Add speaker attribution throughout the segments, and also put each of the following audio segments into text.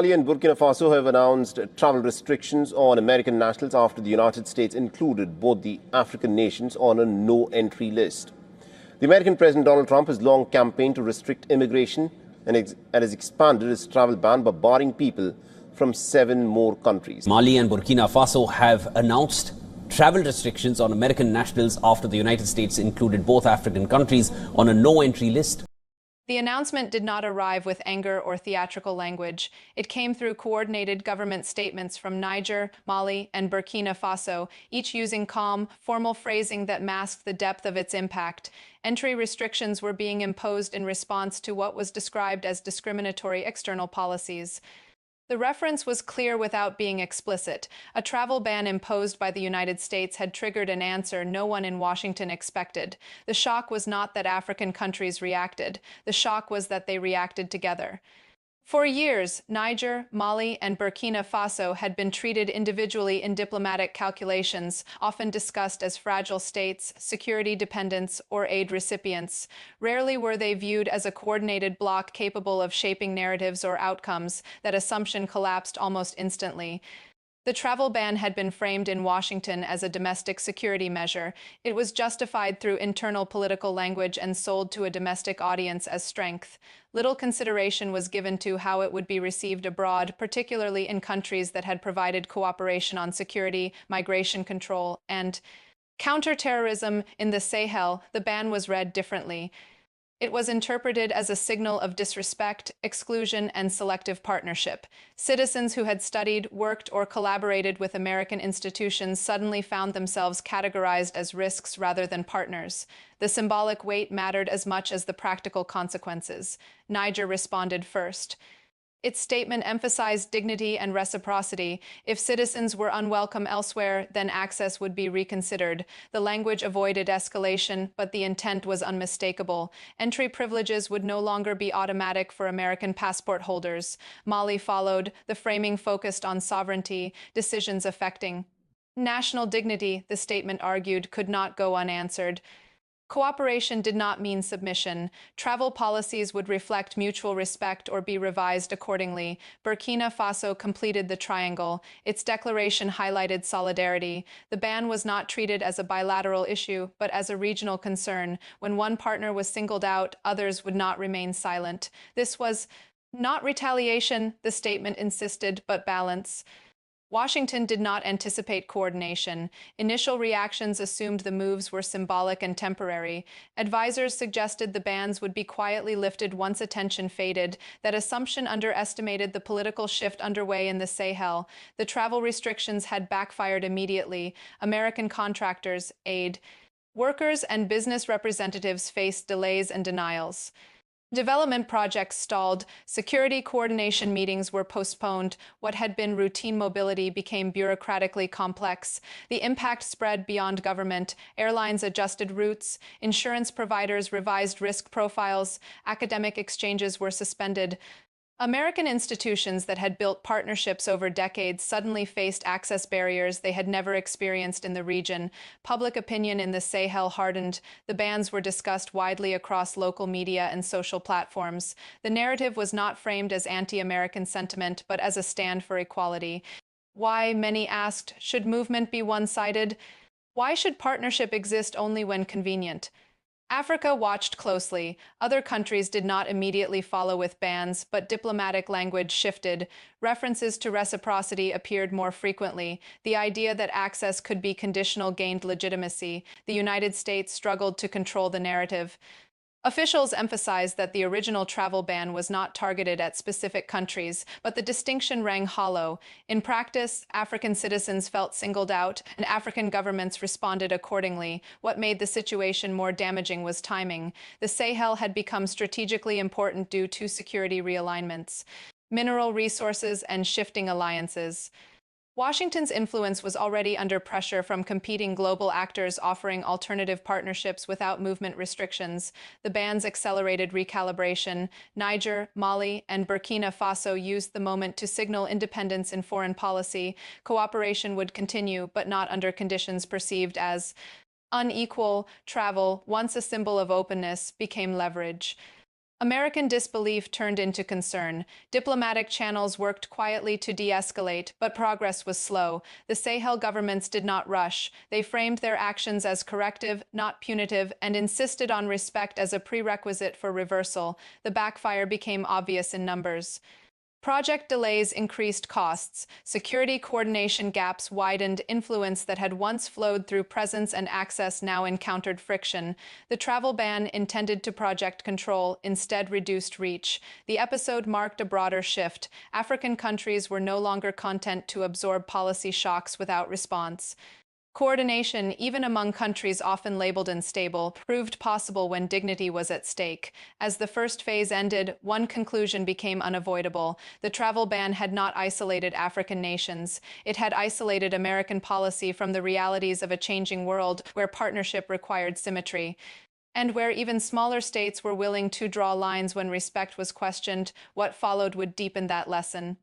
Speaker 1: Mali and Burkina Faso have announced travel restrictions on American nationals after the United States included both the African nations on a no-entry list. The American President Donald Trump has long campaigned to restrict immigration and has expanded his travel ban by barring people from 7 more countries.
Speaker 2: Mali and Burkina Faso have announced travel restrictions on American nationals after the United States included both African countries on a no-entry list.
Speaker 3: The announcement did not arrive with anger or theatrical language. It came through coordinated government statements from Niger, Mali, and Burkina Faso, each using calm, formal phrasing that masked the depth of its impact. Entry restrictions were being imposed in response to what was described as discriminatory external policies. The reference was clear without being explicit. A travel ban imposed by the United States had triggered an answer no one in Washington expected. The shock was not that African countries reacted. The shock was that they reacted together. For years, Niger, Mali, and Burkina Faso had been treated individually in diplomatic calculations, often discussed as fragile states, security dependents, or aid recipients. Rarely were they viewed as a coordinated bloc capable of shaping narratives or outcomes. That assumption collapsed almost instantly. The travel ban had been framed in Washington as a domestic security measure. It was justified through internal political language and sold to a domestic audience as strength. Little consideration was given to how it would be received abroad, particularly in countries that had provided cooperation on security, migration control, and counterterrorism in the Sahel. The ban was read differently. It was interpreted as a signal of disrespect, exclusion, and selective partnership. Citizens who had studied, worked, or collaborated with American institutions suddenly found themselves categorized as risks rather than partners. The symbolic weight mattered as much as the practical consequences. Niger responded first. Its statement emphasized dignity and reciprocity. If citizens were unwelcome elsewhere, then access would be reconsidered. The language avoided escalation, but the intent was unmistakable. Entry privileges would no longer be automatic for American passport holders. Mali followed. The framing focused on sovereignty, decisions affecting national dignity, the statement argued, could not go unanswered. Cooperation did not mean submission. Travel policies would reflect mutual respect or be revised accordingly. Burkina Faso completed the triangle. Its declaration highlighted solidarity. The ban was not treated as a bilateral issue, but as a regional concern. When one partner was singled out, others would not remain silent. This was not retaliation, the statement insisted, but balance. Washington did not anticipate coordination. Initial reactions assumed the moves were symbolic and temporary. Advisors suggested the bans would be quietly lifted once attention faded. That assumption underestimated the political shift underway in the Sahel. The travel restrictions had backfired immediately. American contractors, aid workers, and business representatives faced delays and denials. Development projects stalled, security coordination meetings were postponed, what had been routine mobility became bureaucratically complex. The impact spread beyond government, airlines adjusted routes, insurance providers revised risk profiles, academic exchanges were suspended. American institutions that had built partnerships over decades suddenly faced access barriers they had never experienced in the region. Public opinion in the Sahel hardened. The bans were discussed widely across local media and social platforms. The narrative was not framed as anti-American sentiment, but as a stand for equality. Why, many asked, should movement be one-sided? Why should partnership exist only when convenient? Africa watched closely. Other countries did not immediately follow with bans, but diplomatic language shifted. References to reciprocity appeared more frequently. The idea that access could be conditional gained legitimacy. The United States struggled to control the narrative. Officials emphasized that the original travel ban was not targeted at specific countries, but the distinction rang hollow. In practice, African citizens felt singled out, and African governments responded accordingly. What made the situation more damaging was timing. The Sahel had become strategically important due to security realignments, mineral resources, and shifting alliances. Washington's influence was already under pressure from competing global actors offering alternative partnerships without movement restrictions. The bans accelerated recalibration. Niger, Mali, and Burkina Faso used the moment to signal independence in foreign policy. Cooperation would continue, but not under conditions perceived as unequal. Travel, once a symbol of openness, became leverage. American disbelief turned into concern. Diplomatic channels worked quietly to de-escalate, but progress was slow. The Sahel governments did not rush. They framed their actions as corrective, not punitive, and insisted on respect as a prerequisite for reversal. The backfire became obvious in numbers. Project delays increased costs, security coordination gaps widened, influence that had once flowed through presence and access now encountered friction. The travel ban intended to project control instead reduced reach. The episode marked a broader shift. African countries were no longer content to absorb policy shocks without response. Coordination, even among countries often labeled unstable, proved possible when dignity was at stake. As the first phase ended, one conclusion became unavoidable. The travel ban had not isolated African nations. It had isolated American policy from the realities of a changing world where partnership required symmetry, and where even smaller states were willing to draw lines when respect was questioned. What followed would deepen that lesson.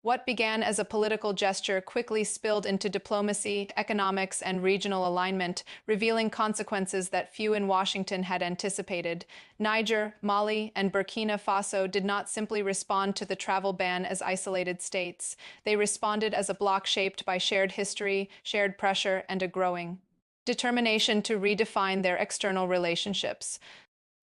Speaker 3: What began as a political gesture quickly spilled into diplomacy, economics, and regional alignment, revealing consequences that few in Washington had anticipated. Niger, Mali, and Burkina Faso did not simply respond to the travel ban as isolated states. They responded as a bloc shaped by shared history, shared pressure, and a growing determination to redefine their external relationships.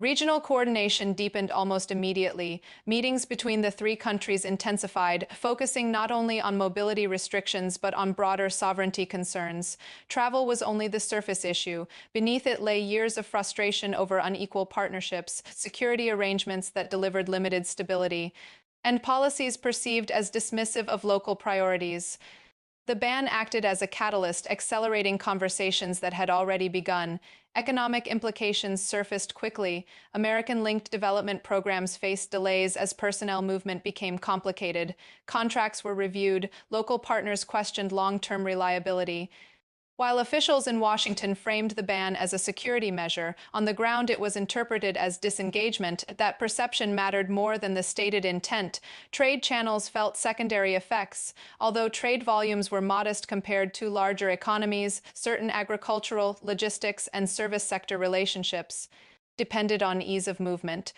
Speaker 3: Regional coordination deepened almost immediately. Meetings between the three countries intensified, focusing not only on mobility restrictions but on broader sovereignty concerns. Travel was only the surface issue. Beneath it lay years of frustration over unequal partnerships, security arrangements that delivered limited stability, and policies perceived as dismissive of local priorities. The ban acted as a catalyst, accelerating conversations that had already begun. Economic implications surfaced quickly. American-linked development programs faced delays as personnel movement became complicated. Contracts were reviewed. Local partners questioned long-term reliability. While officials in Washington framed the ban as a security measure, on the ground it was interpreted as disengagement. That perception mattered more than the stated intent. Trade channels felt secondary effects. Although trade volumes were modest compared to larger economies, certain agricultural, logistics, and service sector relationships depended on ease of movement.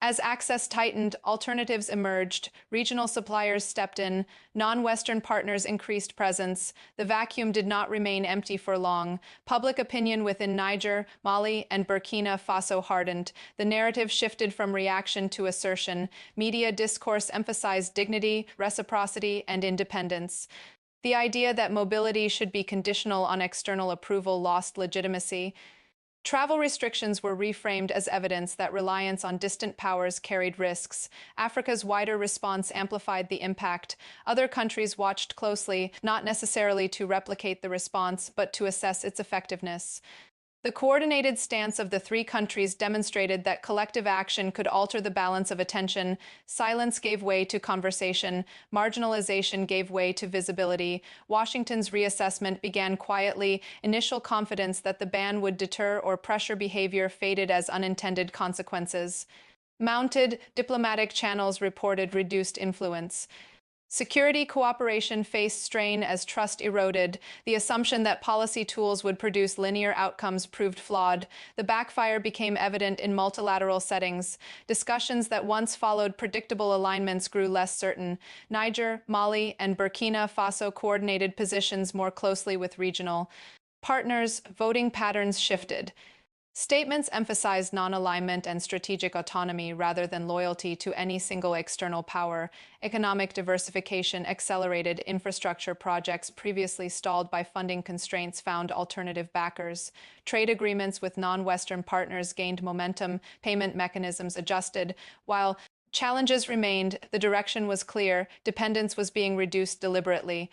Speaker 3: As access tightened, alternatives emerged, regional suppliers stepped in, non-Western partners increased presence. The vacuum did not remain empty for long. Public opinion within Niger, Mali, and Burkina Faso hardened. The narrative shifted from reaction to assertion. Media discourse emphasized dignity, reciprocity, and independence. The idea that mobility should be conditional on external approval lost legitimacy. Travel restrictions were reframed as evidence that reliance on distant powers carried risks. Africa's wider response amplified the impact. Other countries watched closely, not necessarily to replicate the response, but to assess its effectiveness. The coordinated stance of the three countries demonstrated that collective action could alter the balance of attention. Silence gave way to conversation. Marginalization gave way to visibility. Washington's reassessment began quietly. Initial confidence that the ban would deter or pressure behavior faded as unintended consequences. Mounted diplomatic channels reported reduced influence. Security cooperation faced strain as trust eroded. The assumption that policy tools would produce linear outcomes proved flawed. The backfire became evident in multilateral settings. Discussions that once followed predictable alignments grew less certain. Niger, Mali, and Burkina Faso coordinated positions more closely with regional partners. Voting patterns shifted. Statements emphasized non-alignment and strategic autonomy rather than loyalty to any single external power. Economic diversification accelerated. Infrastructure projects previously stalled by funding constraints found alternative backers. Trade agreements with non-Western partners gained momentum. Payment mechanisms adjusted. While challenges remained, the direction was clear. Dependence was being reduced deliberately.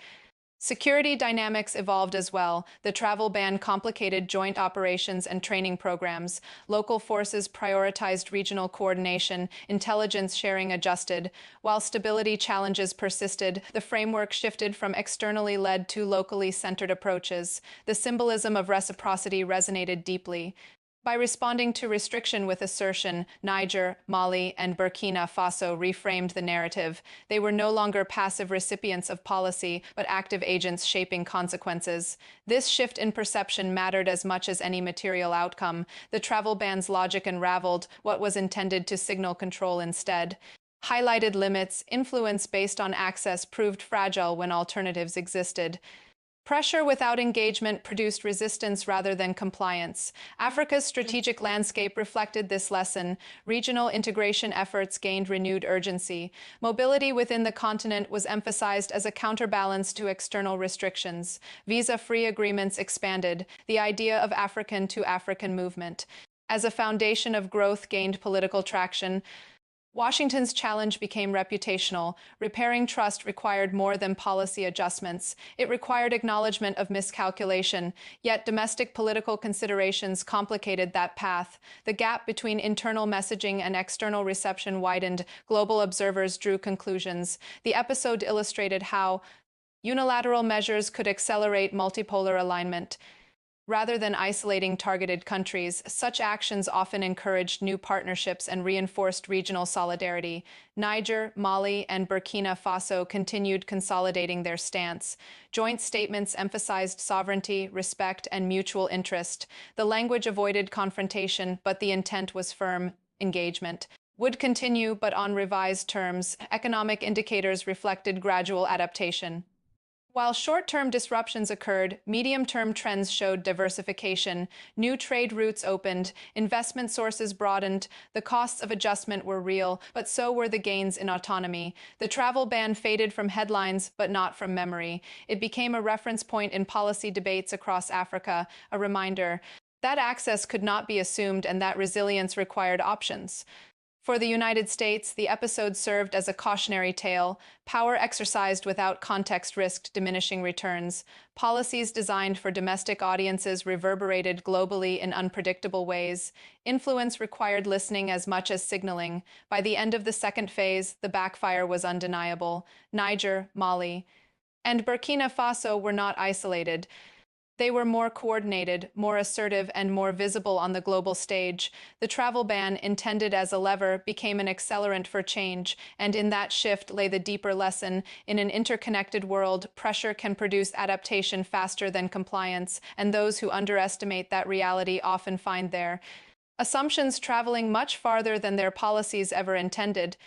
Speaker 3: Security dynamics evolved as well. The travel ban complicated joint operations and training programs. Local forces prioritized regional coordination. Intelligence sharing adjusted. While stability challenges persisted, the framework shifted from externally led to locally centered approaches. The symbolism of reciprocity resonated deeply. By responding to restriction with assertion, Niger, Mali, and Burkina Faso reframed the narrative. They were no longer passive recipients of policy, but active agents shaping consequences. This shift in perception mattered as much as any material outcome. The travel ban's logic unraveled what was intended to signal control instead. Highlighted limits, influence based on access proved fragile when alternatives existed. Pressure without engagement produced resistance rather than compliance. Africa's strategic landscape reflected this lesson. Regional integration efforts gained renewed urgency. Mobility within the continent was emphasized as a counterbalance to external restrictions. Visa-free agreements expanded. The idea of African to African movement as a foundation of growth gained political traction. Washington's challenge became reputational. Repairing trust required more than policy adjustments. It required acknowledgement of miscalculation, yet domestic political considerations complicated that path. The gap between internal messaging and external reception widened. Global observers drew conclusions. The episode illustrated how unilateral measures could accelerate multipolar alignment. Rather than isolating targeted countries, such actions often encouraged new partnerships and reinforced regional solidarity. Niger, Mali, and Burkina Faso continued consolidating their stance. Joint statements emphasized sovereignty, respect, and mutual interest. The language avoided confrontation, but the intent was firm: engagement would continue, but on revised terms. Economic indicators reflected gradual adaptation. While short-term disruptions occurred, medium-term trends showed diversification. New trade routes opened, investment sources broadened, the costs of adjustment were real, but so were the gains in autonomy. The travel ban faded from headlines, but not from memory. It became a reference point in policy debates across Africa, a reminder that access could not be assumed and that resilience required options. For the United States, the episode served as a cautionary tale. Power exercised without context risked diminishing returns. Policies designed for domestic audiences reverberated globally in unpredictable ways. Influence required listening as much as signaling. By the end of the second phase, the backfire was undeniable. Niger, Mali, and Burkina Faso were not isolated. They were more coordinated, more assertive, and more visible on the global stage. The travel ban, intended as a lever, became an accelerant for change, and in that shift lay the deeper lesson. In an interconnected world, pressure can produce adaptation faster than compliance, and those who underestimate that reality often find their assumptions traveling much farther than their policies ever intended.